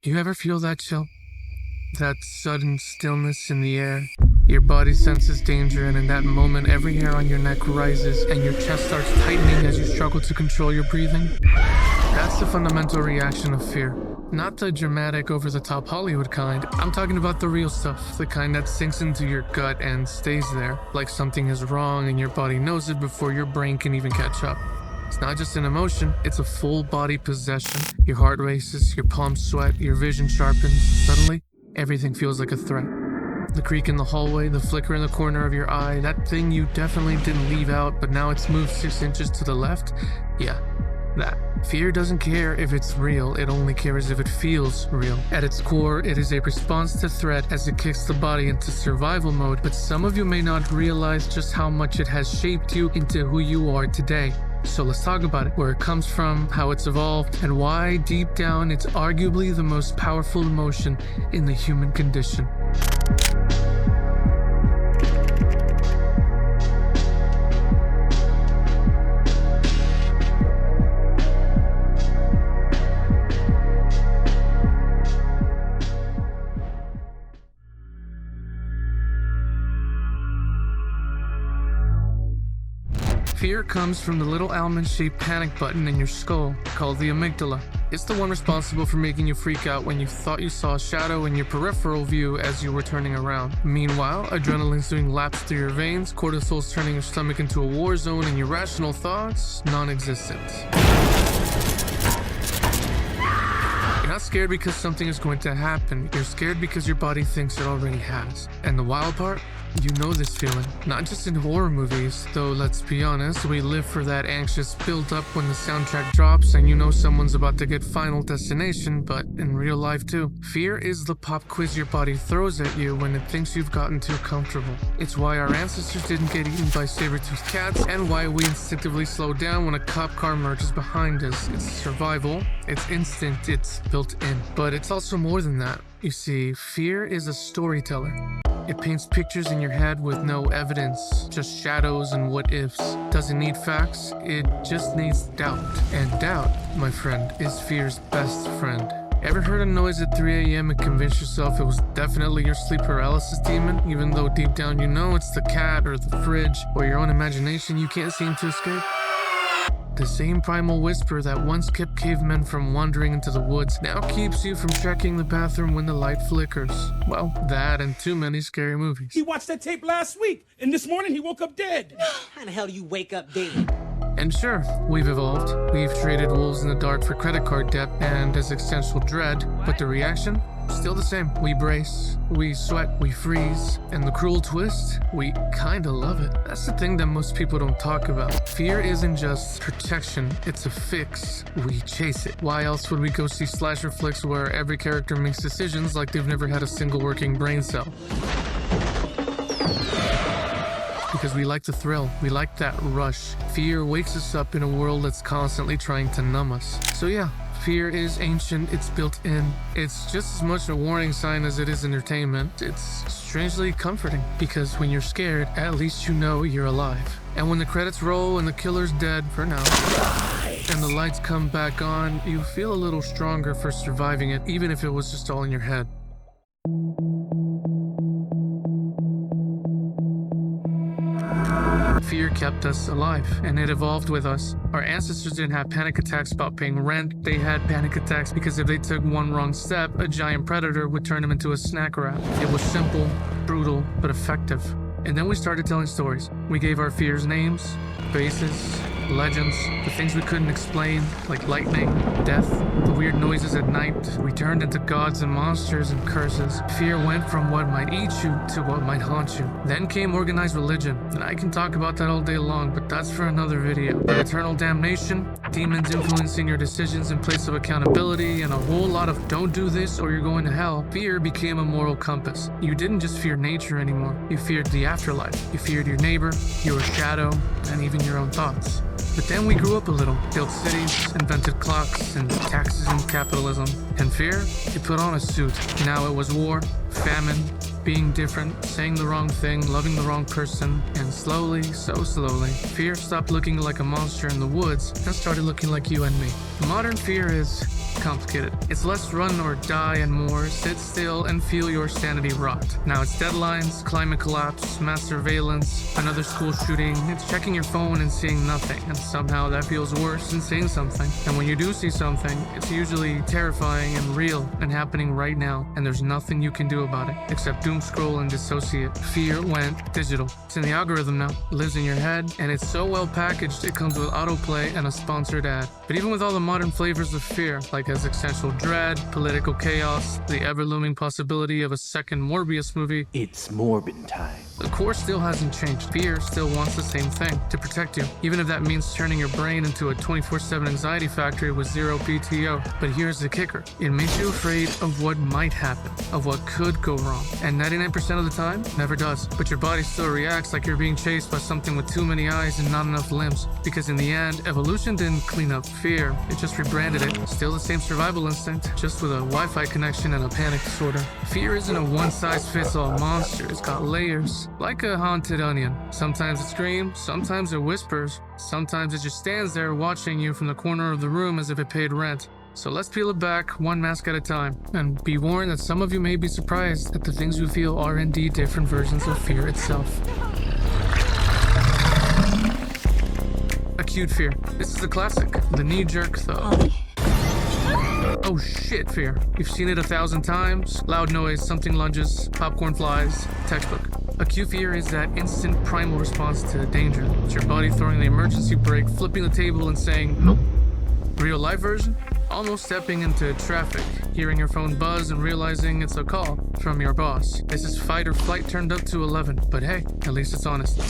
You ever feel that chill? That sudden stillness in the air? Your body senses danger, and in that moment, every hair on your neck rises and your chest starts tightening as you struggle to control your breathing. That's the fundamental reaction of fear. Not the dramatic, over-the-top Hollywood kind. I'm talking about the real stuff, the kind that sinks into your gut and stays there, like something is wrong and your body knows it before your brain can even catch up. It's not just an emotion, it's a full body possession. Your heart races, your palms sweat, your vision sharpens. Suddenly, everything feels like a threat. The creak in the hallway, the flicker in the corner of your eye, that thing you definitely didn't leave out, but now it's moved 6 inches to the left. Yeah, that. Fear doesn't care if it's real, it only cares if it feels real. At its core, it is a response to threat as it kicks the body into survival mode, but some of you may not realize just how much it has shaped you into who you are today. So let's talk about it, where it comes from, how it's evolved, and why deep down it's arguably the most powerful emotion in the human condition. Fear comes from the little almond-shaped panic button in your skull, called the amygdala. It's the one responsible for making you freak out when you thought you saw a shadow in your peripheral view as you were turning around. Meanwhile, adrenaline's doing laps through your veins, cortisol's turning your stomach into a war zone, and your rational thoughts, non-existent. You're not scared because something is going to happen. You're scared because your body thinks it already has. And the wild part? You know this feeling, not just in horror movies, though let's be honest, we live for that anxious build-up when the soundtrack drops and you know someone's about to get Final Destination, but in real life too. Fear is the pop quiz your body throws at you when it thinks you've gotten too comfortable. It's why our ancestors didn't get eaten by saber-toothed cats, and why we instinctively slow down when a cop car merges behind us. It's survival, it's instinct, it's built in. But it's also more than that. You see, fear is a storyteller. It paints pictures in your head with no evidence, just shadows and what-ifs. Doesn't need facts, it just needs doubt. And doubt, my friend, is fear's best friend. Ever heard a noise at 3 a.m. and convince yourself it was definitely your sleep paralysis demon, even though deep down you know it's the cat or the fridge or your own imagination you can't seem to escape? The same primal whisper that once kept cavemen from wandering into the woods now keeps you from checking the bathroom when the light flickers. Well, that and too many scary movies. He watched that tape last week, and this morning he woke up dead. How the hell do you wake up dead? And sure, we've evolved. We've traded wolves in the dark for credit card debt and existential dread, but the reaction? Still the same. We brace, we sweat, we freeze, and the cruel twist? We kinda love it. That's the thing that most people don't talk about. Fear isn't just protection, it's a fix. We chase it. Why else would we go see slasher flicks where every character makes decisions like they've never had a single working brain cell? Because we like the thrill, we like that rush. Fear wakes us up in a world that's constantly trying to numb us. So yeah, fear is ancient, it's built in. It's just as much a warning sign as it is entertainment. It's strangely comforting, because when you're scared, at least you know you're alive. And when the credits roll and the killer's dead, for now, and the lights come back on, you feel a little stronger for surviving it, even if it was just all in your head. Fear kept us alive, and it evolved with us. Our ancestors didn't have panic attacks about paying rent. They had panic attacks because if they took one wrong step, a giant predator would turn them into a snack wrap. It was simple, brutal, but effective. And then we started telling stories. We gave our fears names, faces, legends, the things we couldn't explain, like lightning, death, the weird noises at night. We turned into gods and monsters and curses. Fear went from what might eat you to what might haunt you. Then came organized religion, and I can talk about that all day long, but that's for another video. But eternal damnation, demons influencing your decisions in place of accountability, and a whole lot of don't do this or you're going to hell. Fear became a moral compass. You didn't just fear nature anymore. You feared the afterlife. You feared your neighbor, your shadow, and even your own thoughts. But then we grew up a little, built cities, invented clocks, and taxes and capitalism. And fear? It put on a suit. Now it was war, famine, being different, saying the wrong thing, loving the wrong person, and slowly, so slowly, fear stopped looking like a monster in the woods and started looking like you and me. Modern fear is complicated. It's less run or die and more sit still and feel your sanity rot. Now it's deadlines, climate collapse, mass surveillance, another school shooting. It's checking your phone and seeing nothing, and somehow that feels worse than seeing something. And when you do see something, it's usually terrifying and real and happening right now, and there's nothing you can do about it except doom scroll and dissociate. Fear went digital. It's in the algorithm now. It lives in your head, and it's so well packaged it comes with autoplay and a sponsored ad. But even with all the modern flavors of fear, like existential dread, political chaos, the ever-looming possibility of a second Morbius movie, It's Morbin time. the core still hasn't changed. Fear still wants the same thing, to protect you, even if that means turning your brain into a 24/7 anxiety factory with zero PTO. But here's the kicker. It makes you afraid of what might happen, of what could go wrong. And 99% of the time, never does. But your body still reacts like you're being chased by something with too many eyes and not enough limbs. Because in the end, evolution didn't clean up fear, it just rebranded it. Still the same survival instinct, just with a Wi-Fi connection and a panic disorder. Fear isn't a one-size-fits-all monster, it's got layers. Like a haunted onion. Sometimes it screams, sometimes it whispers, sometimes it just stands there watching you from the corner of the room as if it paid rent. So let's peel it back one mask at a time, and be warned that some of you may be surprised that the things you feel are indeed different versions of fear itself. Acute fear. This is a classic. The knee-jerk though. Oh shit fear. You've seen it 1,000 times. Loud noise, something lunges, popcorn flies, textbook. Acute fear is that instant primal response to danger. It's your body throwing the emergency brake, flipping the table and saying, nope. Real life version? Almost stepping into traffic, hearing your phone buzz and realizing it's a call from your boss. This is fight or flight turned up to 11, but hey, at least it's honest.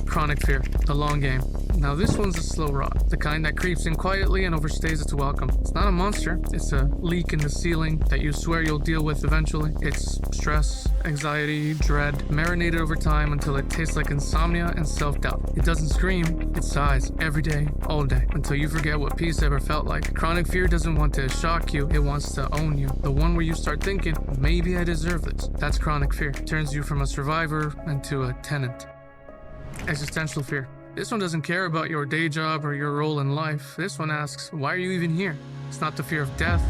Chronic fear, the long game. Now this one's a slow rot, the kind that creeps in quietly and overstays its welcome. It's not a monster, it's a leak in the ceiling that you swear you'll deal with eventually. It's stress, anxiety, dread, marinated over time until it tastes like insomnia and self-doubt. It doesn't scream, it sighs, every day, all day, until you forget what peace ever felt like. Chronic fear doesn't want to shock you, it wants to own you. The one where you start thinking, maybe I deserve this. That's chronic fear. Turns you from a survivor into a tenant. Existential fear. This one doesn't care about your day job or your role in life. This one asks, why are you even here? It's not the fear of death,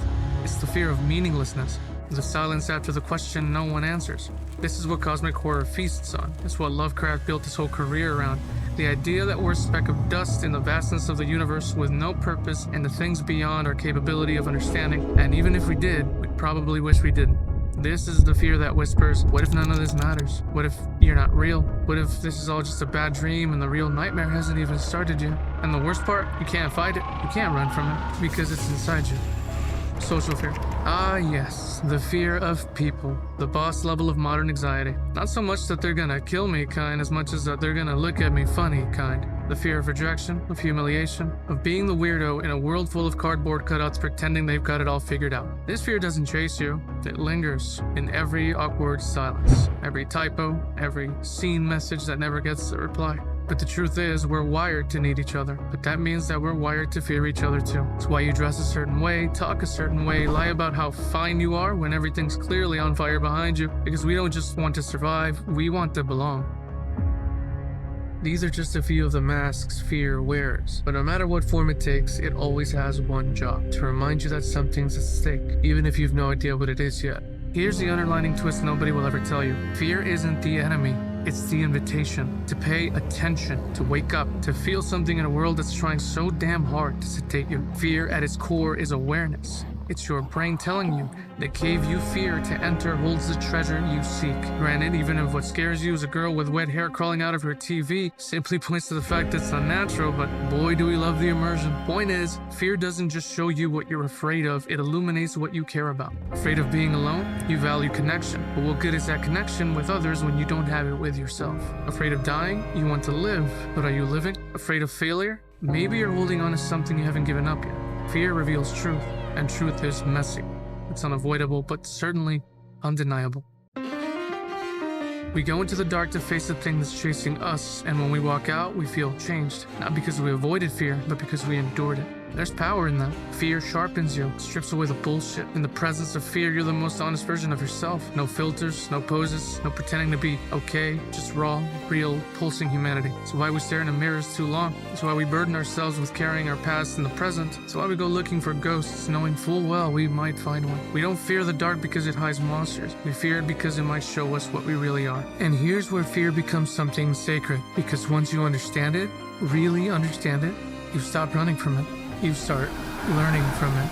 it's the fear of meaninglessness. The silence after the question no one answers. This is what cosmic horror feasts on. It's what Lovecraft built his whole career around. The idea that we're a speck of dust in the vastness of the universe with no purpose and the things beyond our capability of understanding. And even if we did, we'd probably wish we didn't. This is the fear that whispers, what if none of this matters? What if you're not real? What if this is all just a bad dream and the real nightmare hasn't even started yet? And the worst part, you can't fight it, you can't run from it, because it's inside you. Social fear. Ah yes, the fear of people. The boss level of modern anxiety. Not so much that they're gonna kill me kind, as much as that they're gonna look at me funny kind. The fear of rejection, of humiliation, of being the weirdo in a world full of cardboard cutouts pretending they've got it all figured out. This fear doesn't chase you, it lingers in every awkward silence, every typo, every seen message that never gets a reply. But the truth is, we're wired to need each other. But that means that we're wired to fear each other too. It's why you dress a certain way, talk a certain way, lie about how fine you are when everything's clearly on fire behind you. Because we don't just want to survive, we want to belong. These are just a few of the masks fear wears. But no matter what form it takes, it always has one job: to remind you that something's at stake, even if you've no idea what it is yet. Here's the underlining twist nobody will ever tell you. Fear isn't the enemy. It's the invitation to pay attention, to wake up, to feel something in a world that's trying so damn hard to sedate you. Fear at its core is awareness. It's your brain telling you the cave you fear to enter holds the treasure you seek. Granted, even if what scares you is a girl with wet hair crawling out of her TV, simply points to the fact that it's unnatural, but boy do we love the immersion. Point is, fear doesn't just show you what you're afraid of, it illuminates what you care about. Afraid of being alone? You value connection. But what good is that connection with others when you don't have it with yourself? Afraid of dying? You want to live, but are you living? Afraid of failure? Maybe you're holding on to something you haven't given up yet. Fear reveals truth, and truth is messy. It's unavoidable, but certainly undeniable. We go into the dark to face the thing that's chasing us, and when we walk out, we feel changed. Not because we avoided fear, but because we endured it. There's power in that. Fear sharpens you, strips away the bullshit. In the presence of fear, you're the most honest version of yourself. No filters, no poses, no pretending to be okay, just raw, real, pulsing humanity. It's why we stare into mirrors too long. It's why we burden ourselves with carrying our past in the present. It's why we go looking for ghosts, knowing full well we might find one. We don't fear the dark because it hides monsters. We fear it because it might show us what we really are. And here's where fear becomes something sacred, because once you understand it, really understand it, you stop running from it. You start learning from it.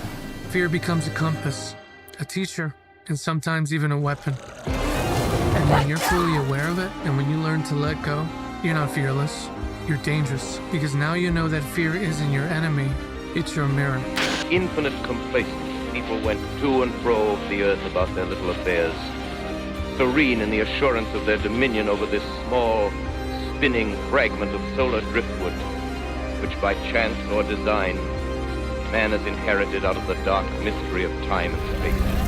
Fear becomes a compass, a teacher, and sometimes even a weapon. And when you're fully aware of it, and when you learn to let go, you're not fearless. You're dangerous, because now you know that fear isn't your enemy, it's your mirror. Infinite complacency. People went to and fro over the earth about their little affairs, serene in the assurance of their dominion over this small, spinning fragment of solar driftwood, which by chance or design man has inherited out of the dark mystery of time and space.